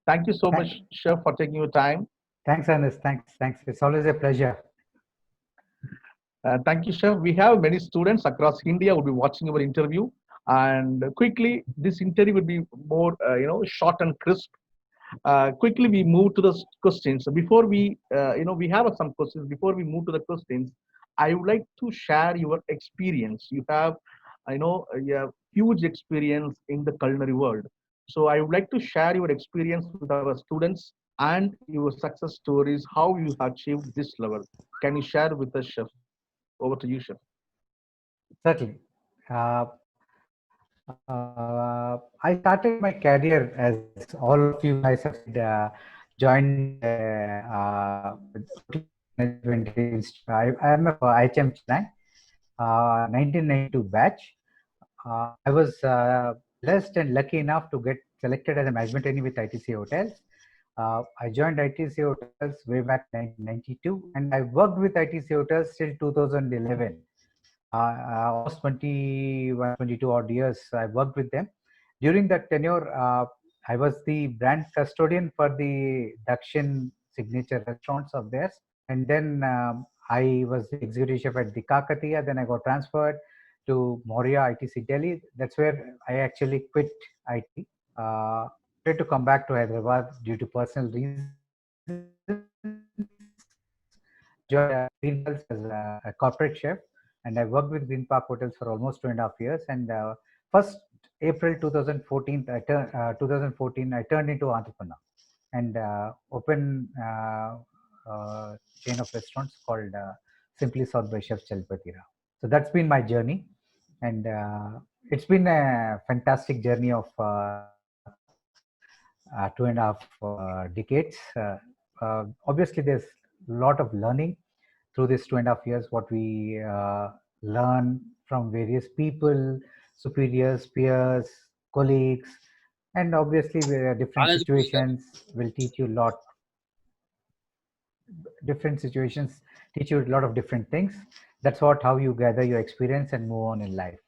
Thank you so Thank, much, Chef, for taking your time. thanks, Anis. Thanks. It's always a pleasure. Thank you, Chef. We have many students across India who will be watching our interview. And quickly, this interview will be more, short and crisp. Quickly, we move to the questions. So before we have some questions. Before we move to the questions, I would like to share your experience. You have huge experience in the culinary world. So I would like to share your experience with our students and your success stories, how you achieved this level. Can you share with us, Chef? Over to you, Chef. Certainly. Uh, I started my career, as all of you guys have said, joined with hotel management institute. I am of IHM Chennai, 1992 batch. I was blessed and lucky enough to get selected as a management trainee with ITC Hotels. I joined ITC Hotels way back 1992, and I worked with ITC Hotels till 2011. Almost 21, 22 odd years I worked with them. During that tenure, I was the brand custodian for the Dakshin signature restaurants of theirs. And then I was the executive chef at the Kakatiya. Then I got transferred to Moria ITC Delhi. That's where I actually quit IT. Tried to come back to Hyderabad due to personal reasons. Joined Green Pulse as a corporate chef, and I worked with Green Park Hotels for almost 2.5 years. And first April 2014, I turned into entrepreneur and opened chain of restaurants called Simply South by Chef Chalpati Rao. So that's been my journey, and it's been a fantastic journey of 2.5 decades. Obviously, there's a lot of learning through this 2.5 years. What we learn from various people, superiors, peers, colleagues, and obviously different situations will teach you a lot. Different situations teach you a lot of different things. That's what how you gather your experience and move on in life.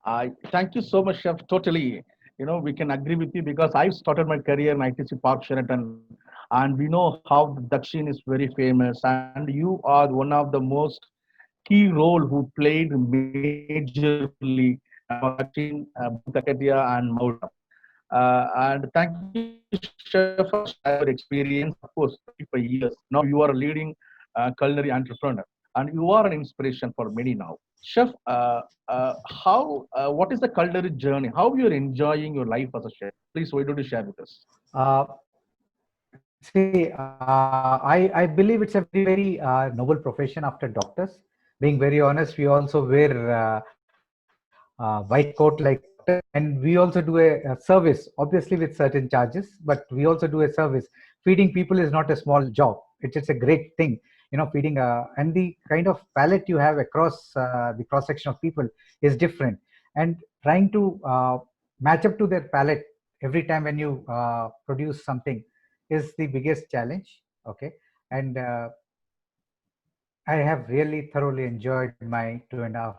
I thank you so much, Chef. Totally, we can agree with you because I started my career in ITC Park Sheraton, and we know how the Dakshin is very famous, and you are one of the most key role who played majorly for Dakshin, both Kakatiya and Maura. And thank you, Chef, for sharing your experience. Of course, 25 years. Now you are a leading culinary entrepreneur, and you are an inspiration for many now. Chef, what is the culinary journey? How you're enjoying your life as a chef? Please, why don't you share with us? Uh, I believe it's a very noble profession after doctors. Being very honest, we also wear white coat like doctors, and we also do a service, obviously with certain charges, but we also do a service. Feeding people is not a small job. It's a great thing, feeding. And the kind of palate you have across the cross section of people is different, and trying to match up to their palate every time when you produce something is the biggest challenge. Okay, and I have really thoroughly enjoyed my 2.5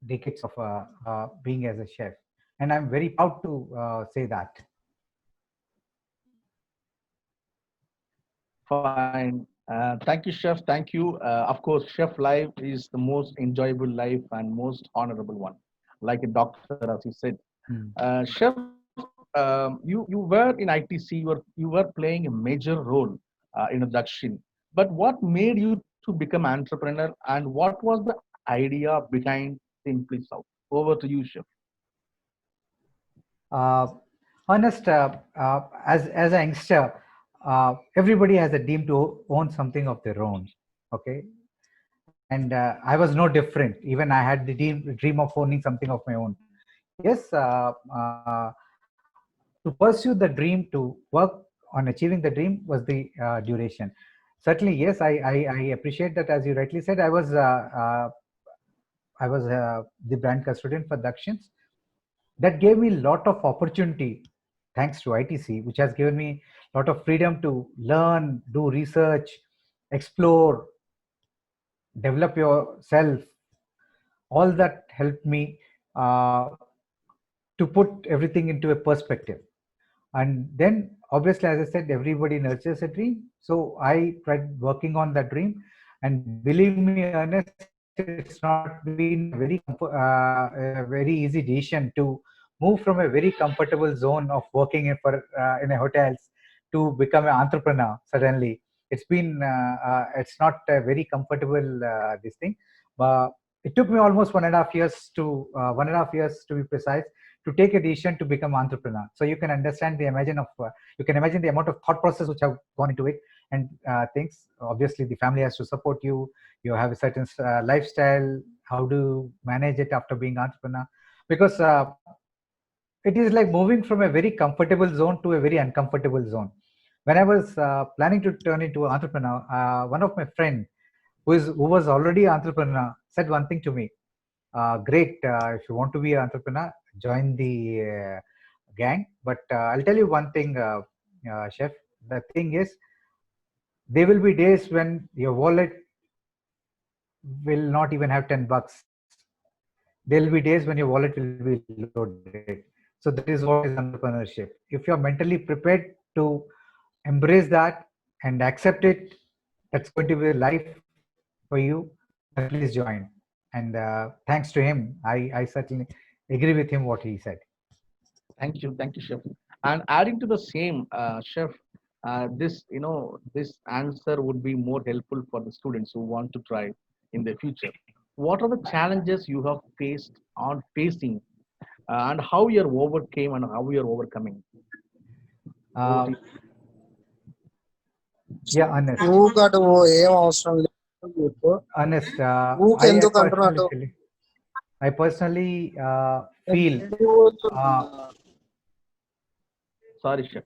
decades of being as a chef, and I'm very proud to say that. Fine. Thank you, Chef. Thank you. Of course, chef life is the most enjoyable life and most honorable one, like a doctor, as you said. Mm. Chef, you were in ITC. You were playing a major role in a Dakshin. But what made you to become entrepreneur, and what was the idea behind Simply South? Over to you, Chef. Uh, Honest, as a youngster, everybody has a dream to own something of their own. Okay, and I was no different. Even I had the dream of owning something of my own. Yes, to pursue the dream, to work on achieving the dream was the duration. Certainly, yes, I appreciate that. As you rightly said, I was the brand custodian for Dakshins. That gave me a lot of opportunity, thanks to ITC, which has given me a lot of freedom to learn, do research, explore, develop yourself. All that helped me uh, to put everything into a perspective. And then obviously, as I said, everybody nurtures a dream. So I tried working on that dream, and believe me, Ernest, it's not been a very easy decision to move from a very comfortable zone of working in a hotels to become an entrepreneur suddenly. It's not a very comfortable this thing. But it took me almost 1.5 years to 1.5 years to be precise to take a decision to become entrepreneur. So you can understand you can imagine the amount of thought process which have gone into it, and things. Obviously, the family has to support you. You have a certain lifestyle. How do you manage it after being entrepreneur? Because it is like moving from a very comfortable zone to a very uncomfortable zone. When I was planning to turn into an entrepreneur, one of my friend who was already entrepreneur said one thing to me. Great, if you want to be an entrepreneur, join the gang. But I'll tell you one thing, chef. The thing is, there will be days when your wallet will not even have $10. There will be days when your wallet will be loaded. So that is what is entrepreneurship. If you're mentally prepared to embrace that and accept it, that's going to be life for you, then please join. And thanks to him, I certainly agree with him what he said. Thank you, chef. And adding to the same, chef, this answer would be more helpful for the students who want to try in the future. What are the challenges you have faced on facing, and how you overcame and how you are overcoming? Over to Uh, you. yeah, honest. ఊక అటు ఏం అవసరం లేదు చెప్పు. Honest. ఊకే ఎందుకు అంటున్నావు అటు? I personally feel. Sorry, chef.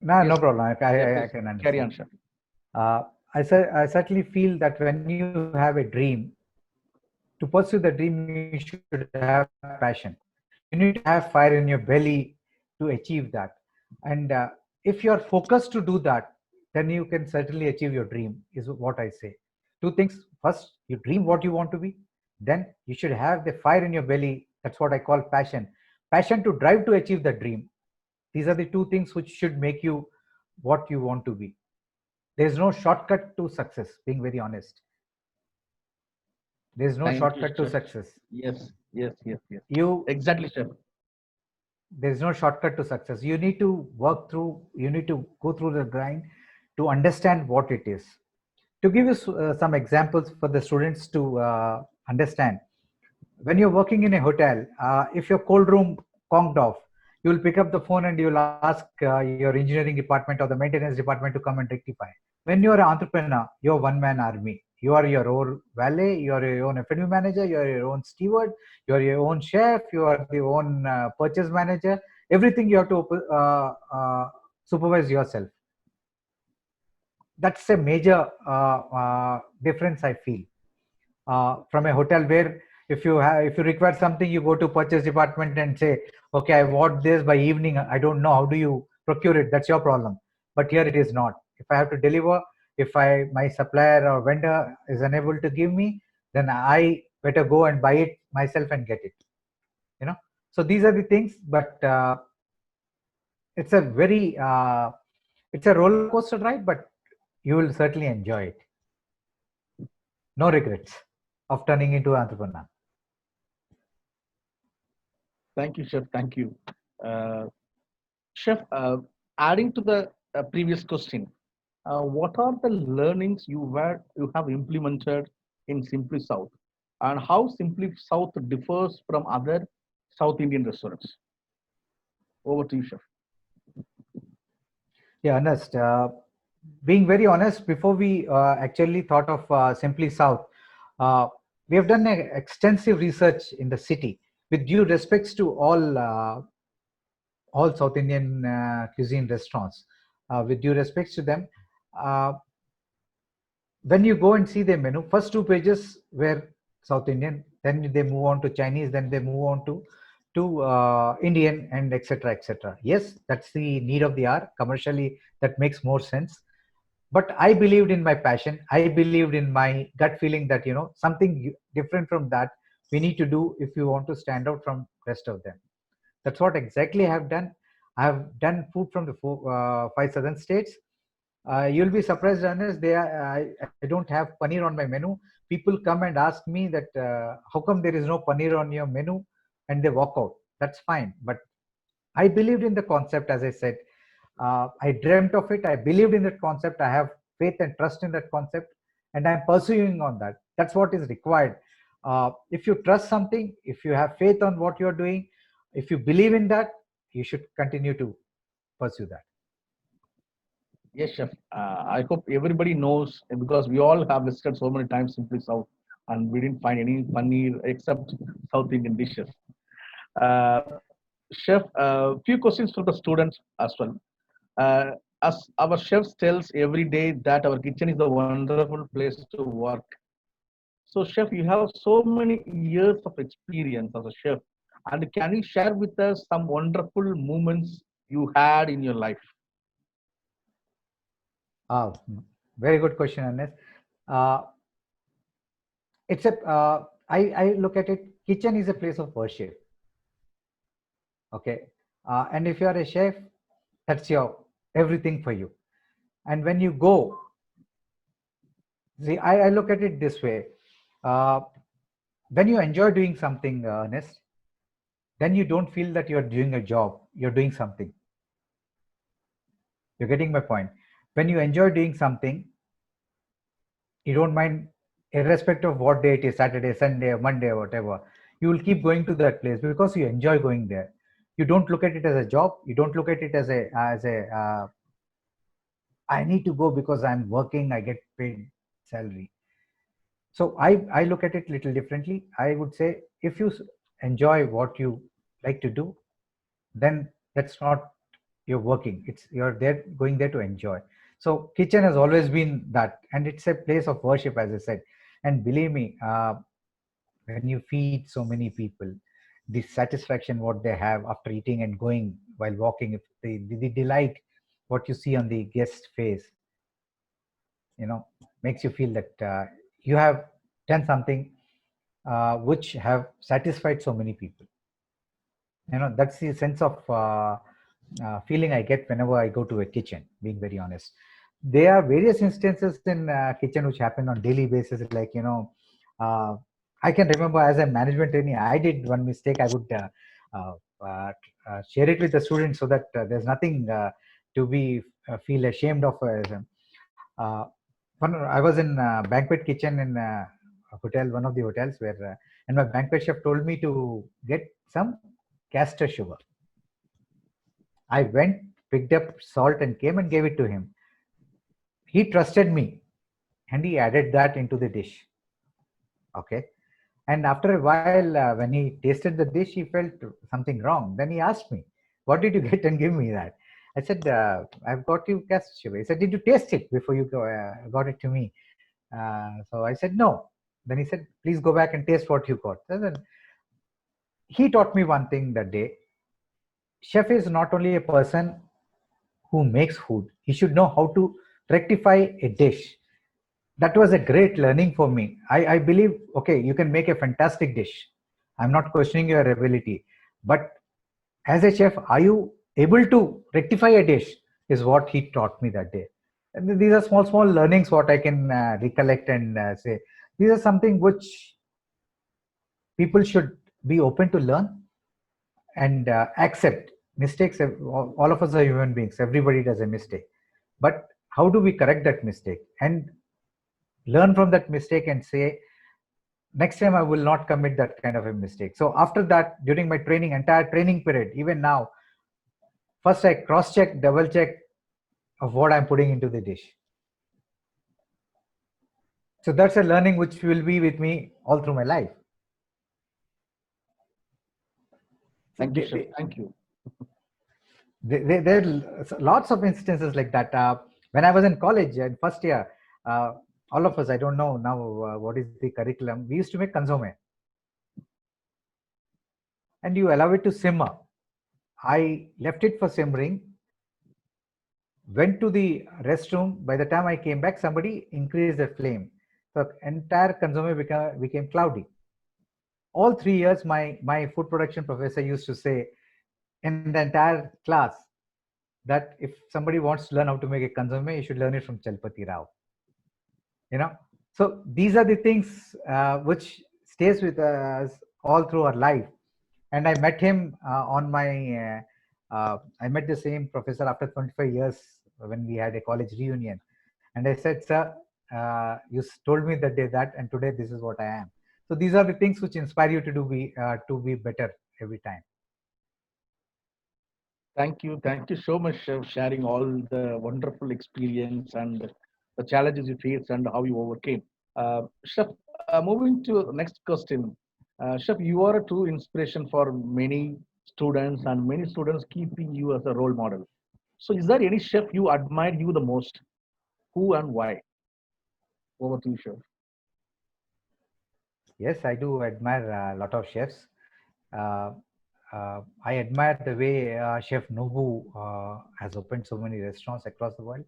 No, Yes, no problem. I yes, can carry understand. on, chef. I certainly feel that when you have a dream, to pursue the dream, you should have passion. You need to have fire in your belly to achieve that. And if you are focused to do that, then you can certainly achieve your dream, is what I say. Two things. First, you dream what you want to be. Then you should have the fire in your belly. That's what I call passion. Passion to drive to achieve the dream. These are the two things which should make you what you want to be. There's no shortcut to success, being very honest. There's no Thank you, shortcut to chef. success. Yes. You Exactly, chef. There's no shortcut to success. You need to you need to go through the grind to understand what it is. To give you some examples for the students to understand, when you're working in a hotel, if your cold room conked off, you will pick up the phone and you will ask your engineering department or the maintenance department to come and rectify. When you're an entrepreneur, you're one man army. You are your own valet, you are your own F&B manager, you are your own steward, you are your own chef, you are the own purchase manager. Everything you have to supervise yourself. That's a major difference I feel from a hotel, where if you require something, you go to purchase department and say, okay, I want this by evening, I don't know, how do you procure it? That's your problem. But here it is not. If I have to deliver, if my supplier or vendor is unable to give me, then I better go and buy it myself and get it, so these are the things. But it's a very it's a roller coaster ride, but you will certainly enjoy it. No regrets of turning into an entrepreneur. Thank you, chef. Thank you, chef. Adding to the previous question, what are the learnings you have implemented in Simply South, and how Simply South differs from other South Indian restaurants? Over to you, chef. Yeah, Ernest. Being very honest, before we actually thought of Simply South, we have done extensive research in the city. With due respects to all South Indian cuisine restaurants, with due respects to them, uh, when you go and see the menu, first two pages were South Indian, then they move on to Chinese, then they move on to Indian, and etc. etc. Yes, that's the need of the hour. Commercially, that makes more sense. But I believed in my passion. I believed in my gut feeling that something different from that we need to do if you want to stand out from rest of them. That's what exactly I have done. I have done food from the five southern states. You'll be surprised, Ernest. I don't have paneer on my menu. People come and ask me that how come there is no paneer on your menu, and they walk out. That's fine, but I believed in the concept, as I said. I dreamt of it. I believed in that concept. I have faith and trust in that concept, and I'm pursuing on that. That's what is required. If you trust something, if you have faith on what you're doing, if you believe in that, you should continue to pursue that. Yes, chef. I hope everybody knows because we all have visited so many times Simply South, and we didn't find any paneer except South Indian dishes. Uh, Chef, few questions for the students as well. Uh, as our chefs tells every day that our kitchen is a wonderful place to work. So, chef, you have so many years of experience as a chef, and can you share with us some wonderful moments you had in your life? Ah, very good question, Ernest. Uh, I look at it, kitchen is a place of worship. Okay. And if you are a chef, that's your everything for you. And when you go, see, I look at it this way. Uh, when you enjoy doing something, Ernest, then you don't feel that you're doing a job, you're doing something. You're getting my point. When you enjoy doing something, you don't mind, irrespective of what day it is, Saturday, Sunday, Monday, or whatever. You will keep going to that place because you enjoy going there. You don't look at it as a job. You don't look at it as a I need to go because I'm working, I get paid salary. So I look at it a little differently. I would say if you enjoy what you like to do, then that's not you're working. It's you're there going there to enjoy. So kitchen has always been that, and it's a place of worship, as I said. And believe me, when you feed so many people, the satisfaction what they have after eating and going while walking, if the delight what you see on the guest face, you know, makes you feel that you have done something which have satisfied so many people. You know, that's the sense of feeling I get whenever I go to a kitchen, being very honest. There are various instances in kitchen which happen on daily basis, like, you know, uh, I can remember as a management trainee, I did one mistake. I would uh, uh, share it with the students so that there's nothing to be feel ashamed of. Uh, I was in banquet kitchen in a hotel, one of the hotels where, and my banquet chef told me to get some castor sugar. I went, picked up salt and came and gave it to him. He trusted me and he added that into the dish. Okay. And after a while, when he tasted the dish, he felt something wrong. Then he asked me, "What did you get and give me that?" I said, "I've got you castor sugar." He said, "Did you taste it before you got it to me?" So I said, "No." Then he said, "Please go back and taste what you got." And then he taught me one thing that day. Chef is not only a person who makes food, he should know how to rectify a dish. That was a great learning for me. I believe, okay, you can make a fantastic dish. I'm not questioning your ability. But as a chef, are you able to rectify a dish? Is what he taught me that day. And these are small, small learnings what I can recollect and say. These are something which people should be open to learn and accept mistakes. All of us are human beings. Everybody does a mistake. But how do we correct that mistake and learn from that mistake and say, next time I will not commit that kind of a mistake. So after that, during my training, entire training period, even now, first I cross check, double check of what I'm putting into the dish. So that's a learning which will be with me all through my life. Thank you, chef. Thank you. There are lots of instances like that. When I was in college in first year, all of us, I don't know now what is the curriculum, we used to make consomme. And you allow it to simmer. I left it for simmering, went to the restroom. By the time I came back, somebody increased the flame. So entire consomme became cloudy. All 3 years, my food production professor used to say, in the entire class that if somebody wants to learn how to make a consomme, you should learn it from Chalpati Rao. You know, so these are the things which stays with us all through our life. And I met him I met the same professor after 25 years when we had a college reunion. And I said, sir, you told me that day that, and today this is what I am. So these are the things which inspire you to be better every time. Thank you. Thank you so much for sharing all the wonderful experience and the challenges you faced and how you overcame. Chef, moving to the next question. Chef, you are a true inspiration for many students, and many students keeping you as a role model. So, is there any chef you admire you the most? Who and why? Over to you, Chef. Yes, I do admire a lot of chefs. Uh, I admire the way Chef Nobu has opened so many restaurants across the world.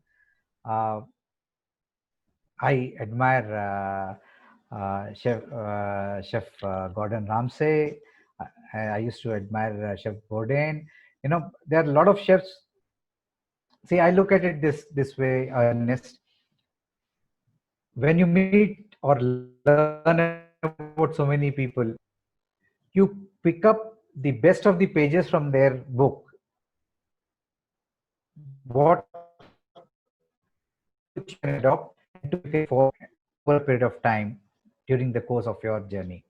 Uh, I admire Chef Gordon Ramsay. I used to admire Chef Bourdain. You know, there are a lot of chefs. See, I look at it this way, Ernest. When you meet or learn about so many people, you pick up the best of the pages from their book. What which you can adopt and to make it for over a period of time during the course of your journey.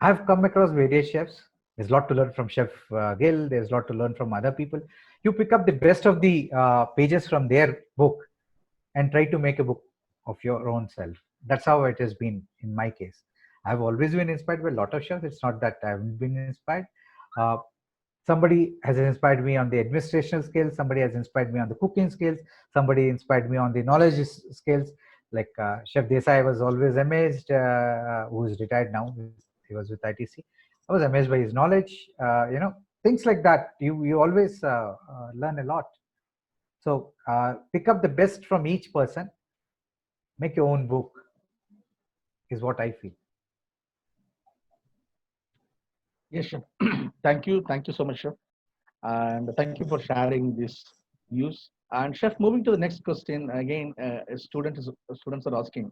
I've come across various chefs. There's a lot to learn from Chef Gill. There's a lot to learn from other people. You pick up the best of the pages from their book and try to make a book of your own self. That's how it has been in my case. I've always been inspired by a lot of chefs. It's not that I haven't been inspired. Uh, Somebody has inspired me on the administrational skills. Somebody has inspired me on the cooking skills. Somebody inspired me on the knowledge skills. Like Chef Desai, I was always amazed, who is retired now. He was with ITC. I was amazed by his knowledge. Things like that. You always learn a lot. So pick up the best from each person. Make your own book. Is what I feel. Yes, Chef. Thank you. Thank you so much, Chef. And thank you for sharing this news. And Chef, moving to the next question again, students are asking,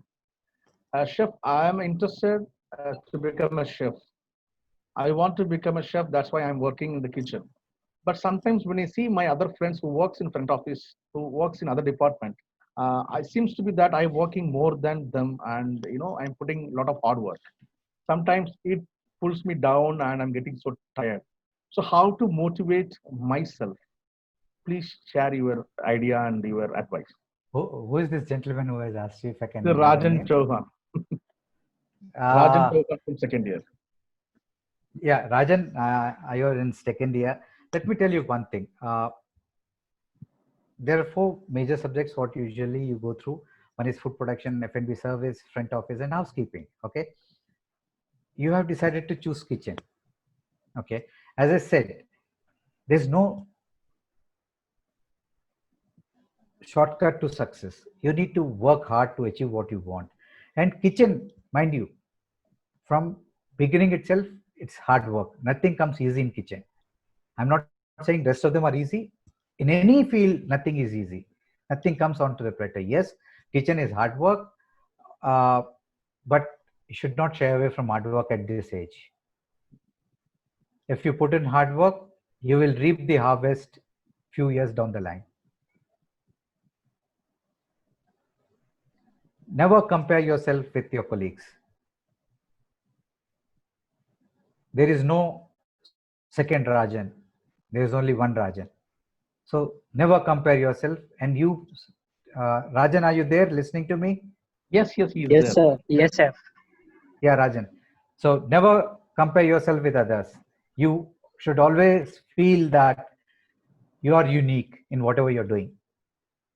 Chef, I am interested to become a chef. I want to become a chef. That's why I'm working in the kitchen. But sometimes when I see my other friends who works in front office, who works in other department, I seems to be that I'm working more than them, and I'm putting a lot of hard work. Sometimes it pulls me down, and I'm getting so tired. So how to motivate myself? Please share your idea and your advice. Who is this gentleman who has asked you if I can The know your Rajan name? Chauhan. Rajan Uh, Chauhan from second year. yeah, Rajan, you're in second year. Let me tell you one thing. There are four major subjects what usually you go through. One is food production, F&B service, front office, and housekeeping. Okay, you have decided to choose kitchen. Okay, as I said, there's no shortcut to success. You need to work hard to achieve what you want. And kitchen, mind you, from beginning itself, it's hard work. Nothing comes easy in kitchen. I'm not saying rest of them are easy. In any field, nothing is easy. Nothing comes onto the platter. Yes, kitchen is hard work, but you should not shy away from hard work at this age. If you put in hard work, you will reap the harvest few years down the line. Never compare yourself with your colleagues. There is no second Rajan. There is only one Rajan. So never compare yourself. And you, Rajan, are you there listening to me? Yes, he is Yes, there. sir. Yes, sir. Yeah, Rajan. So never compare yourself with others. You should always feel that you are unique in whatever you're doing,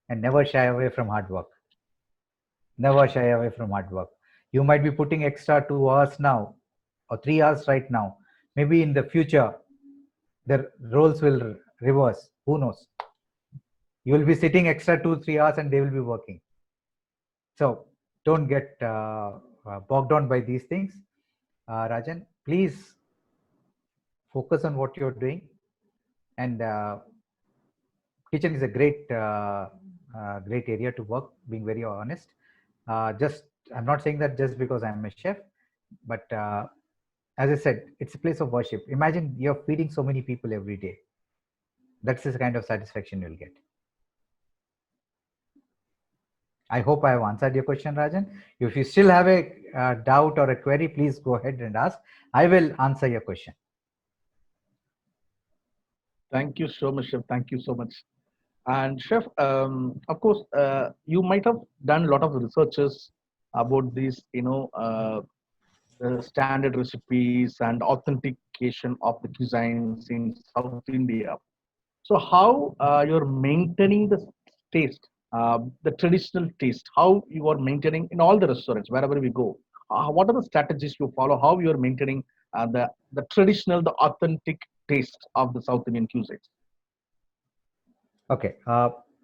and never shy away from hard work. Never shy away from hard work. You might be putting extra 2 hours now or 3 hours right now. Maybe in the future, the roles will reverse. Who knows? You will be sitting extra 2-3 hours and they will be working. So don't get bogged down by these things. Rajan, please focus on what you're doing. And kitchen is a great great area to work, being very honest. Just I'm not saying that just because I'm a chef, but as I said, it's a place of worship. Imagine you're feeding so many people every day. That's the kind of satisfaction you'll get. I hope I have answered your question, Rajan. If you still have a doubt or a query, please go ahead and ask. I will answer your question. Thank you so much, Chef. Thank you so much. And Chef, of course, you might have done a lot of researches about these, the standard recipes and authentication of the cuisines in South India. So how you're maintaining the taste, the traditional taste, how you are maintaining in all the restaurants, wherever we go. What are the strategies you follow? How you are maintaining the traditional, the authentic taste of the South Indian cuisines? Okay.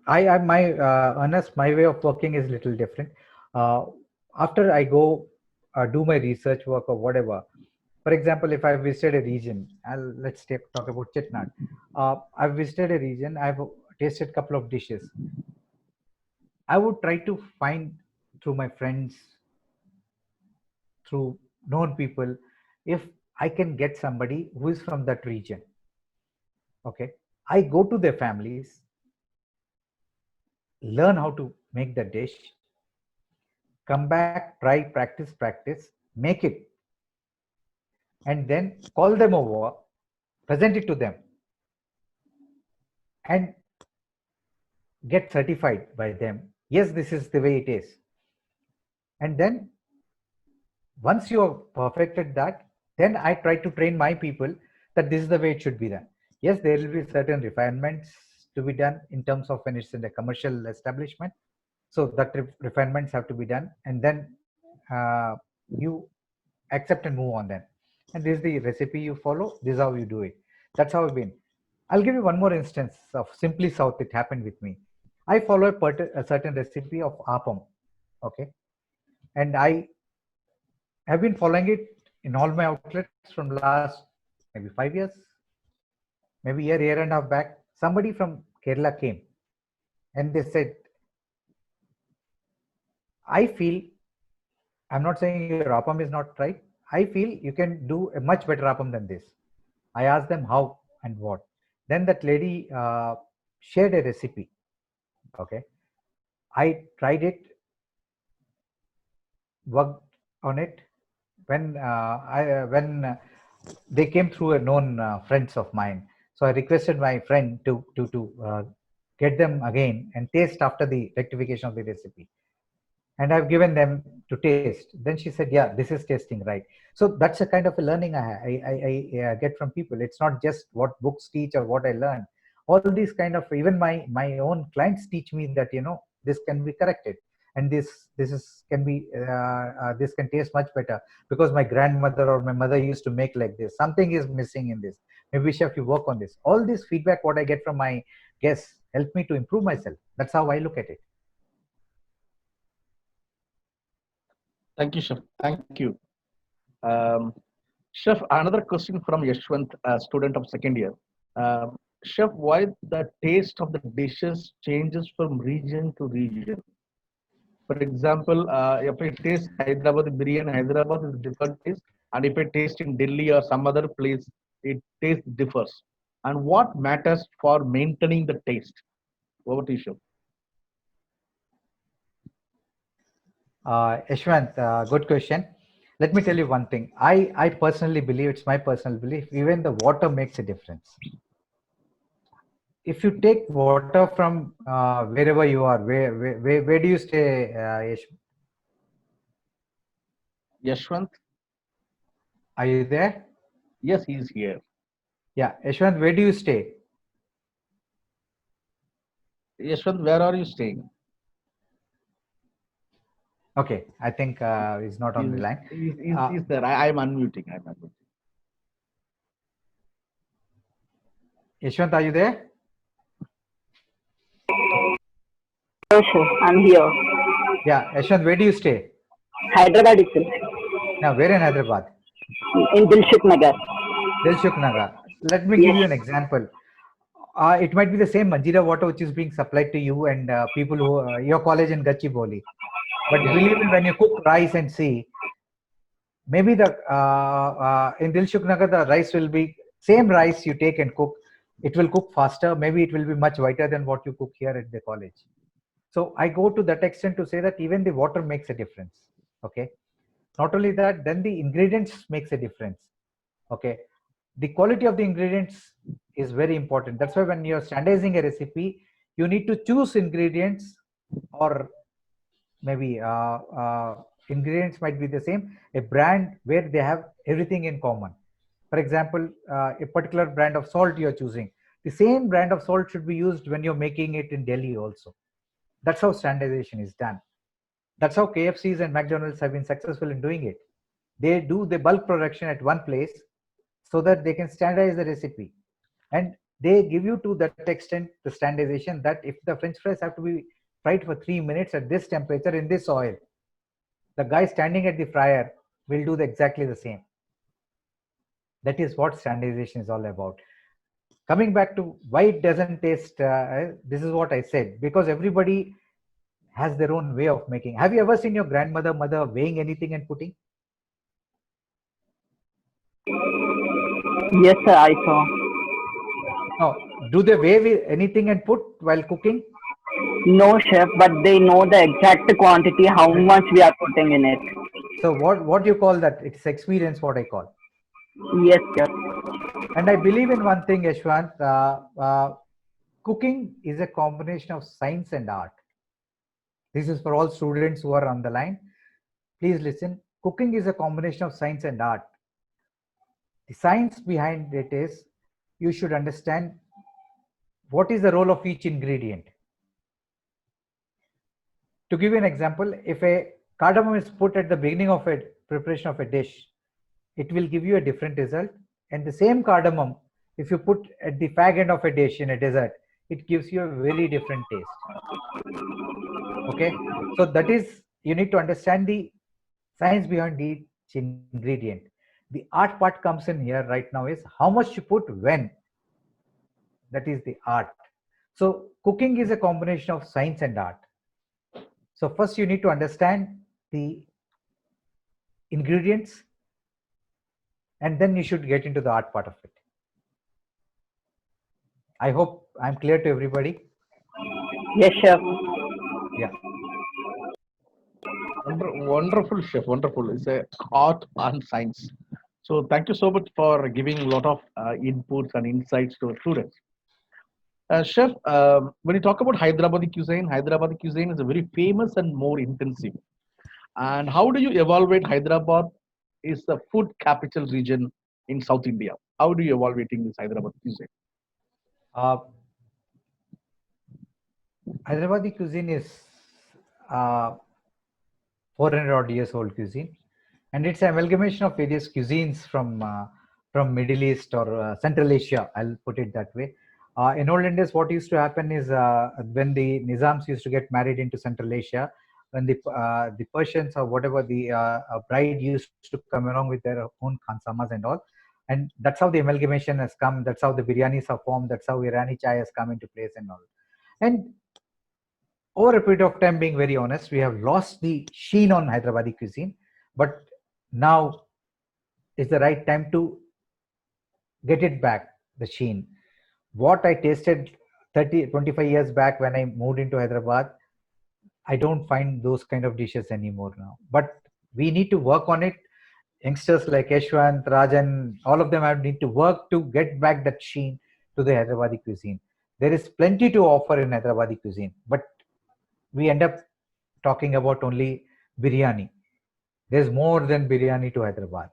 I my Ernest, my way of working is little different. After I go do my research work or whatever, for example, if I visited a region, let's talk about Chettinad. I've visited a region, I've tasted a couple of dishes. I would try to find through my friends, through known people, if I can get somebody who is from that region. Okay. I go to their families, learn how to make the dish, come back, try, practice, make it, and then call them over, present it to them, and get certified by them. Yes, this is the way it is. And then once you have perfected that, then I try to train my people that this is the way it should be done. Yes, there will be certain refinements to be done in terms of when it's in a commercial establishment. So that refinements have to be done, and then you accept and move on then. And this is the recipe you follow. This is how you do it. That's how I've been. I'll give you one more instance of Simply South. It happened with me. I follow a certain recipe of appam. Okay. And I have been following it in all my outlets from last maybe 5 years, maybe year and a half back. Somebody from Kerala came and they said, I feel, I'm not saying your appam is not right. I feel you can do a much better appam than this. I asked them how and what. Then that lady shared a recipe. Okay. I tried it, worked on it. When they came through a known friends of mine, so I requested my friend to get them again and taste after the rectification of the recipe. And I've given them to taste. Then she said, yeah, this is tasting right. So that's a kind of a learning I get from people. It's not just what books teach or what I learn. All these kind of, even my own clients teach me that, this can be corrected. And this can taste much better because my grandmother or my mother used to make like this. Something is missing in this. Maybe chef, you work on this. All this feedback, what I get from my guests, help me to improve myself. That's how I look at it. Thank you, Chef. Thank you. Chef, another question from Yashwant, a student of second year. Chef, why the taste of the dishes changes from region to region? For example, if I taste Hyderabad biryani, Hyderabad is different taste, and if I taste in Delhi or some other place, it taste differs. And what matters for maintaining the taste? Over to you, Chef. Yashwant, good question. Let me tell you one thing. I personally believe, it's my personal belief, even the water makes a difference. If you take water from wherever you are, where do you stay, Yashwant? Yashwant? Are you there? Yes, he is here. Yeah, Yashwant, where do you stay? Yashwant, where are you staying? Okay, I think he's not on the line. He's there. I'm unmuting. Yashwant, are you there? Yes, sir. I'm here. Yeah, Yashwant, where do you stay? Hyderabad itself. Now, where in Hyderabad? In Dilshuk Nagar. Dilshuk Nagar. Let me give you an example. It might be the same Manjira water which is being supplied to you and people who your college in Gachibowli. But believe me, when you cook rice and see, maybe the in Dilshuk Nagar the rice will be same rice you take and cook. It will cook faster. Maybe it will be much whiter than what you cook here at the college. So I go to that extent to say that even the water makes a difference. Okay. Not only that, then the ingredients makes a difference. Okay. The quality of the ingredients is very important. That's why when you're standardizing a recipe, you need to choose ingredients, or maybe ingredients might be the same, a brand where they have everything in common. For example, a particular brand of salt you're choosing, the same brand of salt should be used when you're making it in Delhi also. That's how standardization is done. That's how KFCs and McDonald's have been successful in doing it. They do the bulk production at one place so that they can standardize the recipe. And they give you to that extent the standardization that if the French fries have to be fried for 3 minutes at this temperature in this oil, the guy standing at the fryer will do exactly the same. That is what standardization is all about. Coming back to why it doesn't taste, this is what I said, because everybody has their own way of making. Have you ever seen your mother weighing anything and putting? Yes, sir, I saw. No. Do they weigh anything and put while cooking? No, chef, but they know the exact quantity, how much we are putting in it. So what do you call that? It's experience, what I call. Yes, sir. And I believe in one thing, Yashwant. Cooking is a combination of science and art. This is for all students who are on the line. Please listen. Cooking is a combination of science and art. The science behind it is you should understand what is the role of each ingredient. To give you an example, if a cardamom is put at the beginning of a preparation of a dish, it will give you a different result. And the same cardamom, if you put at the fag end of a dish in a dessert, it gives you a very different taste. Okay, so that is, you need to understand the science behind each ingredient. The art part comes in here right now is how much you put when. That is the art. So cooking is a combination of science and art. So first you need to understand the ingredients, and then you should get into the art part of it. I hope I'm clear to everybody. Yes, chef. Yeah. Wonderful, chef. Wonderful. It's a art and science. So thank you so much for giving a lot of inputs and insights to our students. Chef, when you talk about Hyderabadi cuisine is a very famous and more intensive. And how do you evaluate Hyderabad is the food capital region in South India? How do you evaluating this Hyderabad cuisine? Hyderabadi cuisine is 400 odd years old cuisine, and it's an amalgamation of various cuisines from Middle East or Central Asia. I'll put it that way. In old Indies, what used to happen is when the Nizams used to get married into Central Asia, when the Persians or whatever the bride used to come along with their own khansamas and all, and that's how the amalgamation has come. That's how the biryanis are formed. That's how Irani chai has come into place and all. And over a period of time, being very honest, we have lost the sheen on Hyderabadi cuisine, but now is the right time to get it back, the sheen. What I tasted 25 years back when I moved into Hyderabad, I don't find those kind of dishes anymore now. But we need to work on it. Youngsters like Yashwant, Rajan, all of them need to work to get back that sheen to the Hyderabadi cuisine. There is plenty to offer in Hyderabadi cuisine, but we end up talking about only biryani. There's more than biryani to Hyderabad.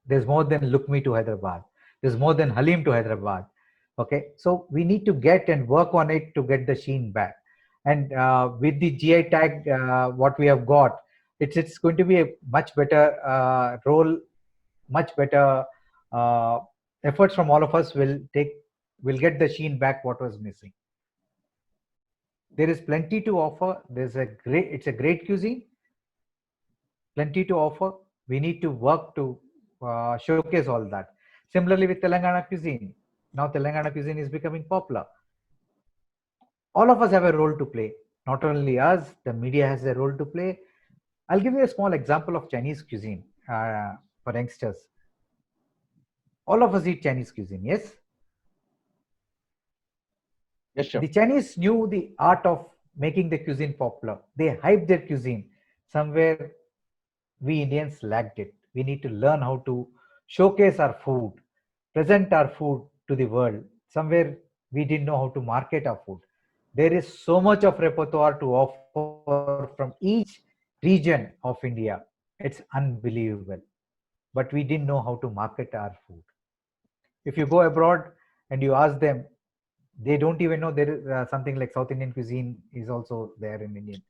There's more than lukmi to Hyderabad. There's more than halim to Hyderabad. Okay, so we need to get and work on it to get the sheen back. And with the GI tag, what we have got, it's going to be a much better role, much better efforts from all of us will get the sheen back what was missing. There is plenty to offer. It's a great cuisine. Plenty to offer. We need to work to showcase all that. Similarly with Telangana cuisine, Now Telangana cuisine is becoming popular. All of us have a role to play. Not only us, the media has a role to play. I'll give you a small example of Chinese cuisine for youngsters. All of us eat Chinese cuisine, yes? Yes, chef. The Chinese knew the art of making the cuisine popular. They hyped their cuisine. Somewhere we Indians lacked it. We need to learn how to showcase our food, present our food to the world. Somewhere we didn't know how to market our food. There is so much of repertoire to offer from each region of India. It's unbelievable. But we didn't know how to market our food. If you go abroad and you ask them, they don't even know there is something like South Indian cuisine is also there in Indian.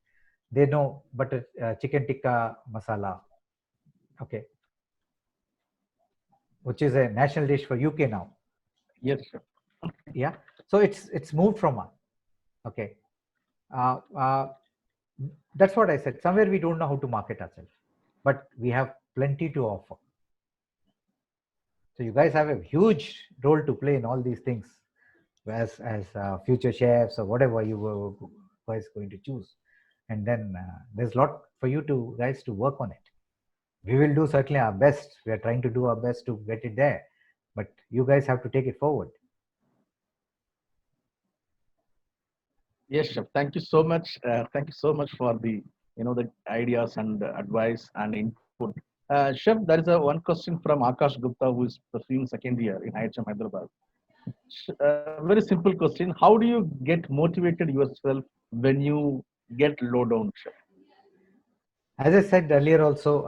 They know butter chicken tikka masala, okay, which is a national dish for UK now. Yes, chef. Yeah, so it's moved from us. Okay, uh, uh, that's what I said. Somewhere we don't know how to market ourselves, but we have plenty to offer. So you guys have a huge role to play in all these things, as future chefs or whatever you were guys going to choose. And then there's a lot for you to guys to work on it. We will do certainly our best. We are trying to do our best to get it there, but you guys have to take it forward. Yes, chef. Thank you so much. Thank you so much for the the ideas and advice and input. Chef, there is a one question from Akash Gupta who is pursuing second year in IHM Hyderabad. Very simple question. How do you get motivated yourself when you get low down, chef? As I said earlier, also,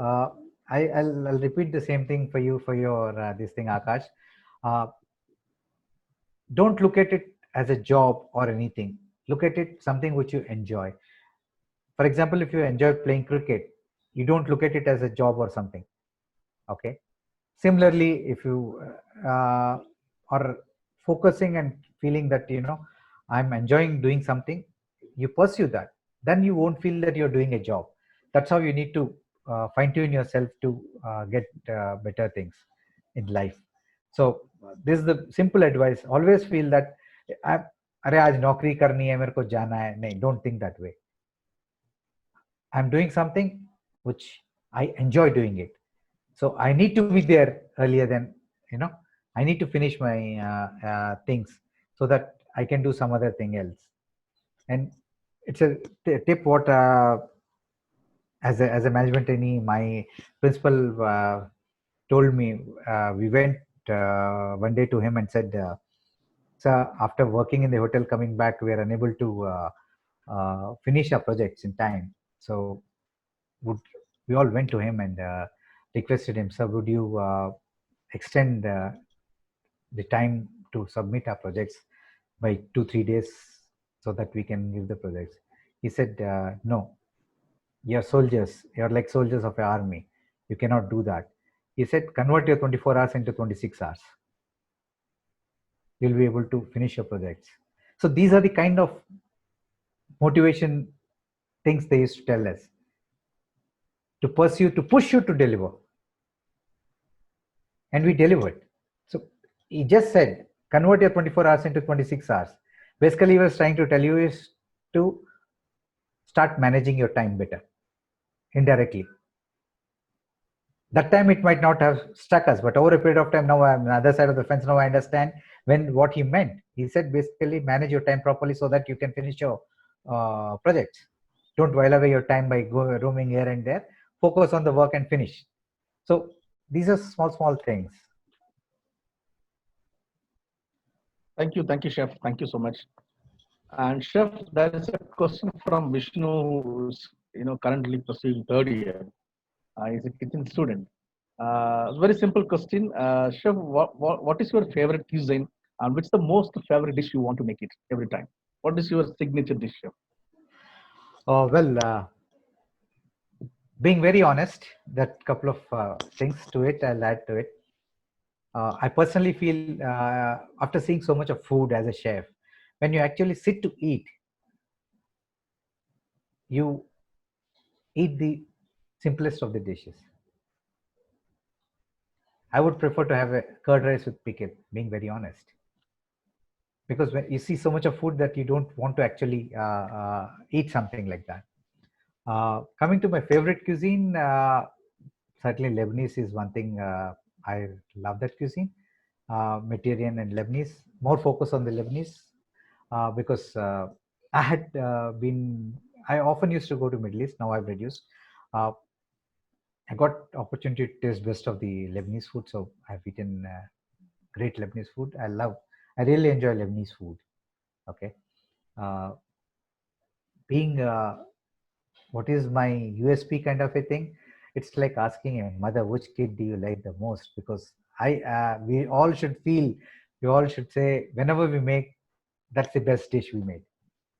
I'll repeat the same thing for you for your this thing, Akash. Uh, don't look at it as a job or anything. Look at it something which you enjoy. For example, if you enjoy playing cricket, you don't look at it as a job or something. Okay. Similarly, if you are focusing and feeling that I'm enjoying doing something, you pursue that. Then you won't feel that you're doing a job. That's how you need to fine tune yourself to get better things in life. So this is the simple advice. Always feel that अरे आज नौकरी करनी है मेरे को जाना है नहीं don't think that way. I'm doing something which I enjoy doing it. So I need to be there earlier than I need to finish my things so that I can do some other thing else. And it's a tip what as a management trainee my principal told me. We went one day to him and said, so after working in the hotel coming back we are unable to finish our projects in time. So would we all went to him and requested him, sir, would you extend the time to submit our projects by 2-3 days so that we can give the projects. He said, no, you're soldiers, you're like soldiers of an army, you cannot do that. He said, convert your 24 hours into 26 hours, you'll be able to finish your projects. So these are the kind of motivation things they used to tell us, to pursue, to push you to deliver. And we delivered. So he just said, convert your 24 hours into 26 hours. Basically, he was trying to tell you is to start managing your time better, indirectly. That time it might not have struck us, but over a period of time, now I'm on the other side of the fence. Now I understand what he meant. He said basically manage your time properly so that you can finish your projects. Don't while away your time by roaming here and there. Focus on the work and finish. So these are small things. Thank you, chef. Thank you so much. And chef, there is a question from Vishnu, who's currently pursuing third year. He's a kitchen student. Very simple question, chef. What is your favorite cuisine, and which is the most favorite dish you want to make it every time? What is your signature dish, chef? Well, being very honest, that couple of things to it, I'll add to it. I personally feel after seeing so much of food as a chef, when you actually sit to eat, you eat the simplest of the dishes. I would prefer to have a curd rice with pickle, being very honest. because when you see so much of food that you don't want to actually eat something like that. Coming to my favorite cuisine, certainly Lebanese is one thing. I love that cuisine, Mediterranean and Lebanese. More focus on the Lebanese because I had been. I often used to go to Middle East. Now I've reduced. Uh, I got opportunity to taste best of the Lebanese food, so I've eaten great Lebanese food. I really enjoy Lebanese food. Okay, uh, being what is my USP kind of a thing. It's like asking a mother, which kid do you like the most? Because we all should feel, we all should say, whenever we make, that's the best dish we made.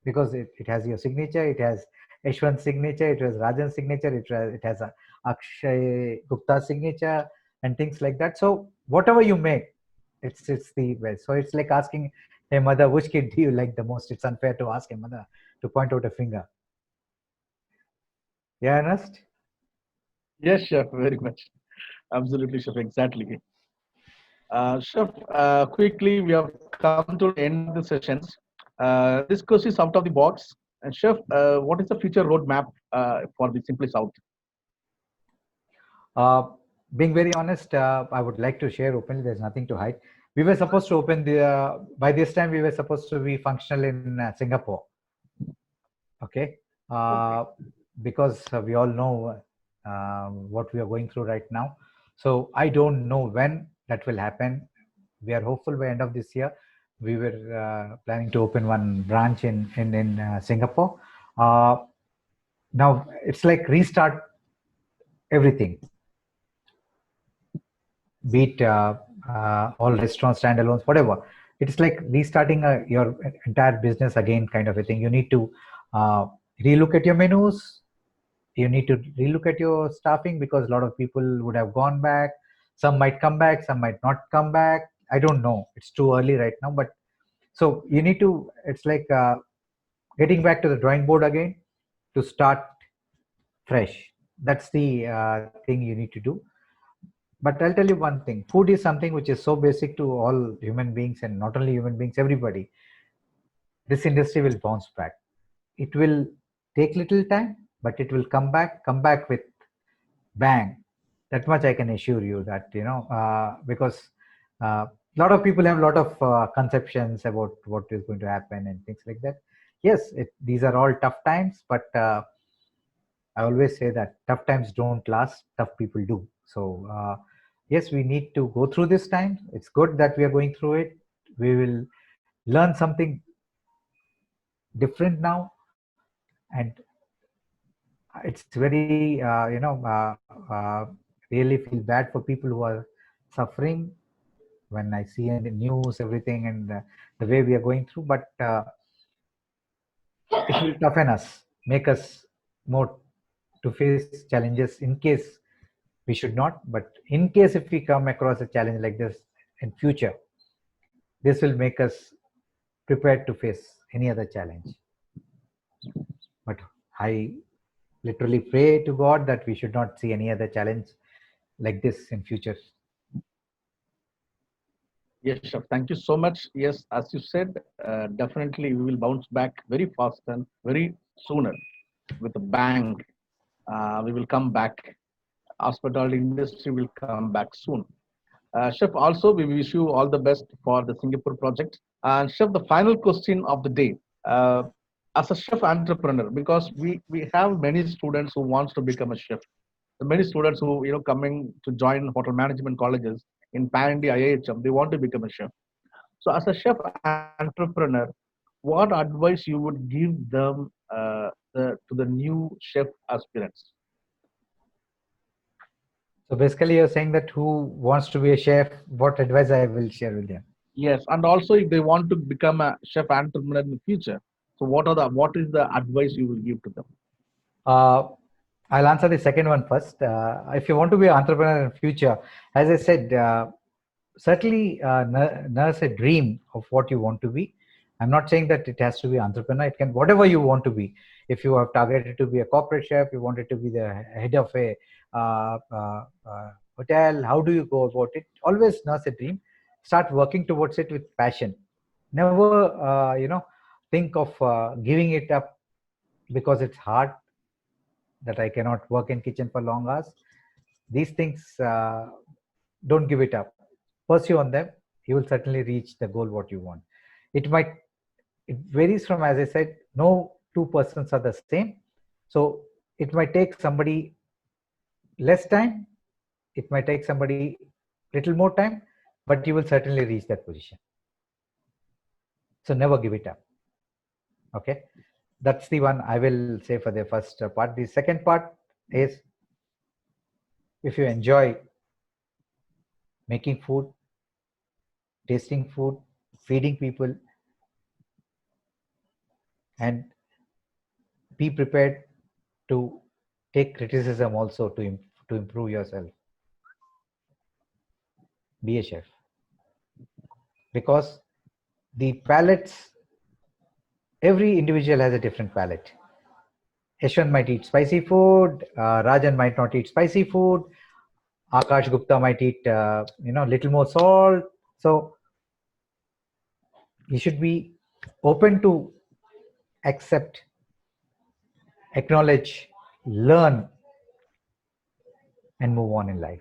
Because it has your signature, it has Ashwant's signature, it has Rajan's signature, it has a Akshay Gupta signature and things like that. So whatever you make, it's the best. So it's like asking a mother, which kid do you like the most? It's unfair to ask a mother to point out a finger. Yeah, Ernest? Yes, chef, very much. Absolutely, chef, exactly. Chef, quickly, we have come to the end of the sessions. This question is out of the box. And chef, what is the future roadmap for the Simply South? Uh, being very honest, I would like to share openly. There's nothing to hide. We were supposed to open by this time, we were supposed to be functional in Singapore. Okay. Because we all know what we are going through right now. So I don't know when that will happen. We are hopeful by end of this year. We were planning to open one branch in Singapore. Now it's like restart everything, be it all restaurants, standalones, whatever. It's like restarting your entire business again, kind of a thing. You need to relook at your menus. You need to relook at your staffing because a lot of people would have gone back. Some might come back, some might not come back. I don't know. It's too early right now, but so you need to. It's like getting back to the drawing board again to start fresh. That's the thing you need to do. But I'll tell you one thing: food is something which is so basic to all human beings, and not only human beings, everybody. This industry will bounce back. It will take little time, but it will come back with bang. That much I can assure you that, because a lot of people have a lot of conceptions about what is going to happen and things like that. Yes, these are all tough times, but I always say that tough times don't last, tough people do. So yes, we need to go through this time. It's good that we are going through it. We will learn something different now, and it's very really feel bad for people who are suffering when I see in the news everything and the way we are going through. But it will toughen us, make us more to face challenges in case we should not. But in case if we come across a challenge like this in future, this will make us prepared to face any other challenge. But I literally pray to God that we should not see any other challenge like this in future. Yes, chef. Thank you so much. Yes, as you said, definitely we will bounce back very fast and very sooner with a bang. We will come back. Hospitality industry will come back soon. Chef, also we wish you all the best for the Singapore project. And chef, the final question of the day. Uh, as a chef entrepreneur, because we have many students who wants to become a chef. Many students who coming to join hotel management colleges in Pan India IIHM, they want to become a chef. So as a chef entrepreneur, what advice you would give them to the new chef aspirants? So basically, you're saying that who wants to be a chef, what advice I will share with them? Yes, and also if they want to become a chef entrepreneur in the future, so what is the advice you will give to them? Uh, I'll answer the second one first. If you want to be an entrepreneur in future, as I said, certainly nurse a dream of what you want to be. I'm not saying that it has to be entrepreneur. It can whatever you want to be. If you have targeted to be a corporate chef, you wanted to be the head of a hotel. How do you go about it? Always nurse a dream. Start working towards it with passion. Never, think of giving it up because it's hard, that I cannot work in kitchen for long hours. These things, don't give it up. Pursue on them. You will certainly reach the goal what you want. It varies from, as I said, no two persons are the same. So it might take somebody less time. It might take somebody little more time, but you will certainly reach that position. So never give it up. Okay. That's the one I will say for the first part. The second part is, if you enjoy making food, tasting food, feeding people, and be prepared to take criticism also to improve yourself. Be a chef. Because the palates, every individual has a different palate. Yashwant might eat spicy food, Rajan might not eat spicy food, Akash Gupta might eat, little more salt. So you should be open to accept, acknowledge, learn, and move on in life.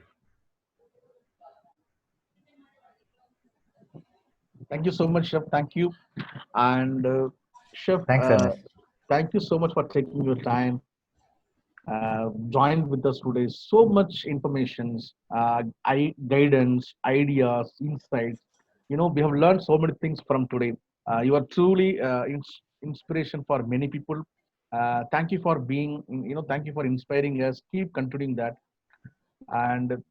Thank you so much, Chef. Thank you. And Chef, Thanks, Ernest. thank you so much for taking your time. Joined with us today. So much information, guidance, ideas, insights. We have learned so many things from today. You are truly inspiration for many people. Thank you for being, thank you for inspiring us. Keep continuing that. And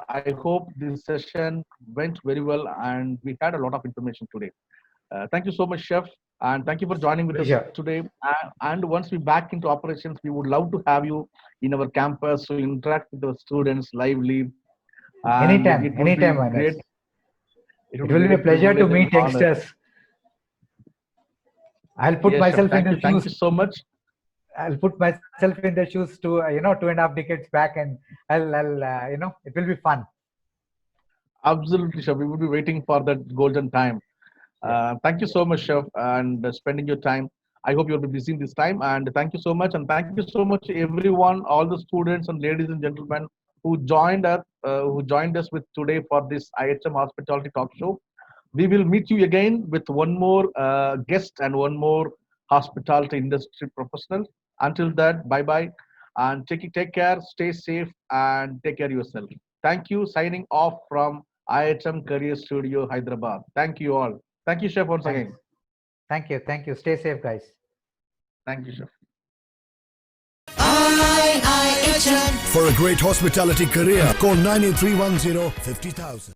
I hope this session went very well and we had a lot of information today. Thank you so much, Chef. And thank you for joining with us today. And once we back into operations, we would love to have you in our campus to interact with the students lively. Anytime. Great. It will be a pleasure to meet youngsters. I'll put myself in the shoes. Thank you so much. I'll put myself in the shoes to 2.5 decades back, and I'll it will be fun. Absolutely, Chef. We will be waiting for that golden time. Thank you so much, Chef, and spending your time. I hope you'll be busy this time. And thank you so much. And thank you so much, everyone, all the students and ladies and gentlemen who joined us with today for this IHM Hospitality Talk Show. We will meet you again with one more guest and one more hospitality industry professional. Until that, bye-bye. And take care, stay safe, and take care of yourself. Thank you. Signing off from IHM Career Studio, Hyderabad. Thank you all. Thank you, Chef, once again. Thank you. Stay safe, guys. Thank you, Chef. IHM. For a great hospitality career, call 98310 50,000.